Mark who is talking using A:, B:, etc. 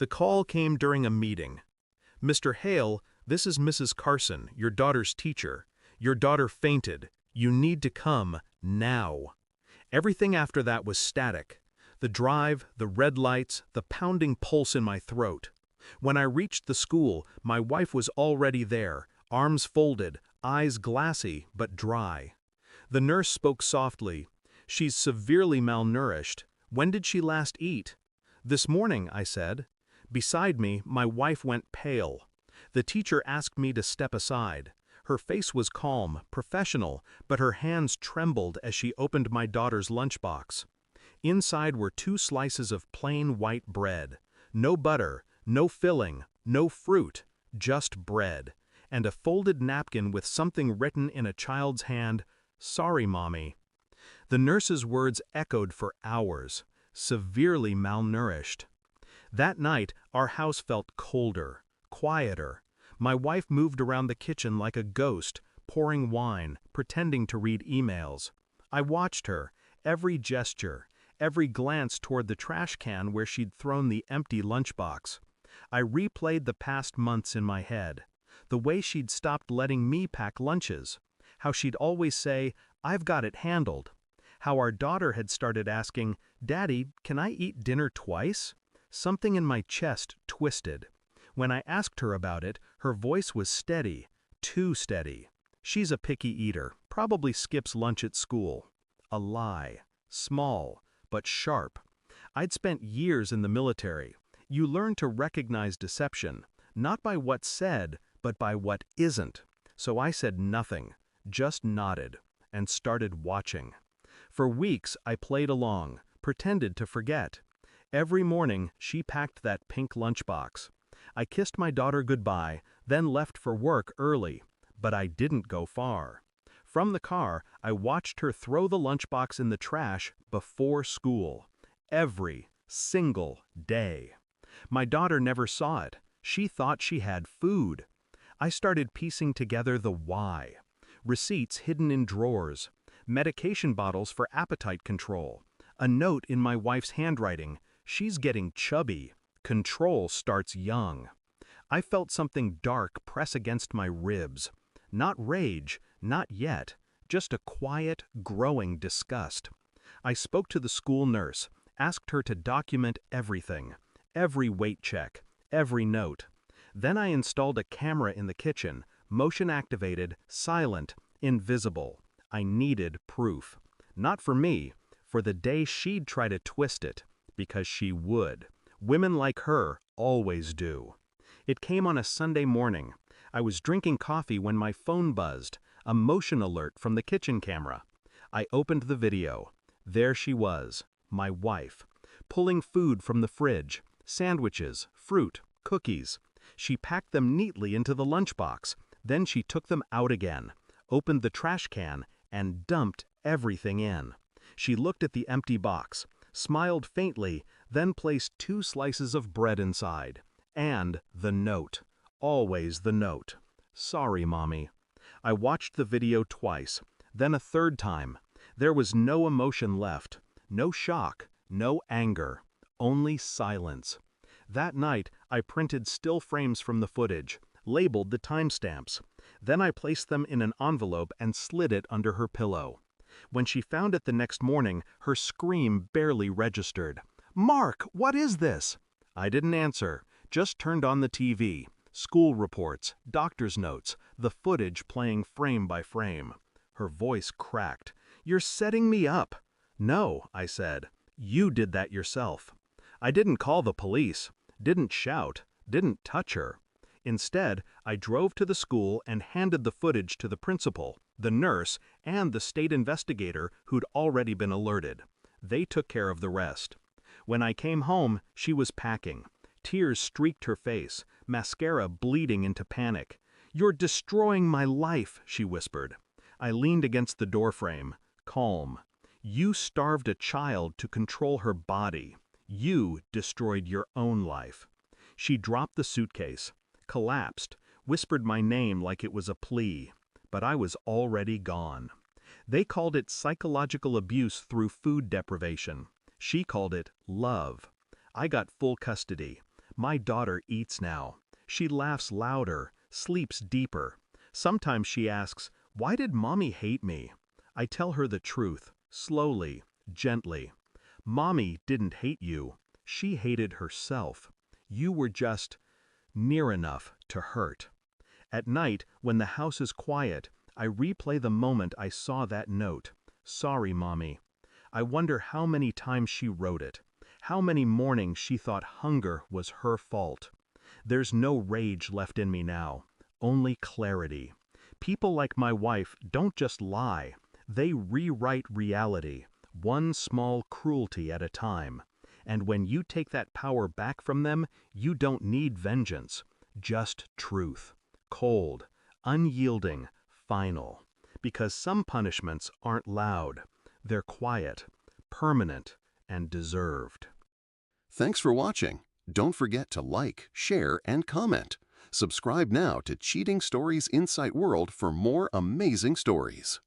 A: The call came during a meeting. "Mr. Hale, this is Mrs. Carson, your daughter's teacher. Your daughter fainted. You need to come now." Everything after that was static. The drive, the red lights, the pounding pulse in my throat. When I reached the school, my wife was already there, arms folded, eyes glassy but dry. The nurse spoke softly. "She's severely malnourished. When did she last eat?" "This morning," I said. Beside me, my wife went pale. The teacher asked me to step aside. Her face was calm, professional, but her hands trembled as she opened my daughter's lunchbox. Inside were 2 slices of plain white bread. No butter, no filling, no fruit, just bread. And a folded napkin with something written in a child's hand, "Sorry, Mommy." The nurse's words echoed for hours. Severely malnourished. That night, our house felt colder, quieter. My wife moved around the kitchen like a ghost, pouring wine, pretending to read emails. I watched her, every gesture, every glance toward the trash can where she'd thrown the empty lunchbox. I replayed the past months in my head. The way she'd stopped letting me pack lunches. How she'd always say, "I've got it handled." How our daughter had started asking, "Daddy, can I eat dinner twice?" Something in my chest twisted. When I asked her about it, her voice was steady, too steady. She's a picky eater, probably skips lunch at school. A lie. Small, but sharp. I'd spent years in the military. You learn to recognize deception, not by what's said, but by what isn't. So I said nothing, just nodded, and started watching. For weeks I played along, pretended to forget. Every morning she packed that pink lunchbox. I kissed my daughter goodbye, then left for work early, but I didn't go far. From the car, I watched her throw the lunchbox in the trash before school. Every single day. My daughter never saw it. She thought she had food. I started piecing together the why. Receipts hidden in drawers. Medication bottles for appetite control. A note in my wife's handwriting. "She's getting chubby. Control starts young." I felt something dark press against my ribs. Not rage, not yet, just a quiet, growing disgust. I spoke to the school nurse, asked her to document everything, every weight check, every note. Then I installed a camera in the kitchen, motion-activated, silent, invisible. I needed proof. Not for me, for the day she'd try to twist it, because she would. Women like her always do. It came on a Sunday morning. I was drinking coffee when my phone buzzed, a motion alert from the kitchen camera. I opened the video. There she was, my wife, pulling food from the fridge, sandwiches, fruit, cookies. She packed them neatly into the lunchbox. Then she took them out again, opened the trash can, and dumped everything in. She looked at the empty box, smiled faintly, then placed 2 slices of bread inside. And the note. Always the note. "Sorry, Mommy." I watched the video twice, then a third time. There was no emotion left, no shock, no anger, only silence. That night, I printed still frames from the footage, labeled the timestamps. Then I placed them in an envelope and slid it under her pillow. When she found it the next morning, her scream barely registered. "Mark, what is this?" I didn't answer, just turned on the TV. School reports, doctor's notes, the footage playing frame by frame. Her voice cracked. "You're setting me up." "No," I said. "You did that yourself." I didn't call the police, didn't shout, didn't touch her. Instead, I drove to the school and handed the footage to the principal, the nurse, and the state investigator who'd already been alerted. They took care of the rest. When I came home, she was packing. Tears streaked her face, mascara bleeding into panic. "You're destroying my life," she whispered. I leaned against the doorframe, calm. "You starved a child to control her body. You destroyed your own life." She dropped the suitcase, collapsed, whispered my name like it was a plea. But I was already gone. They called it psychological abuse through food deprivation. She called it love. I got full custody. My daughter eats now. She laughs louder, sleeps deeper. Sometimes she asks, "Why did Mommy hate me?" I tell her the truth, slowly, gently. Mommy didn't hate you. She hated herself. You were just near enough to hurt. At night, when the house is quiet, I replay the moment I saw that note. "Sorry, Mommy." I wonder how many times she wrote it. How many mornings she thought hunger was her fault. There's no rage left in me now, only clarity. People like my wife don't just lie, they rewrite reality, one small cruelty at a time. And when you take that power back from them, you don't need vengeance, just truth. Cold, unyielding, final. Because some punishments aren't loud, they're quiet, permanent, and deserved.
B: Thanks for watching. Don't forget to like, share, and comment. Subscribe now to Cheating Stories Insight World for more amazing stories.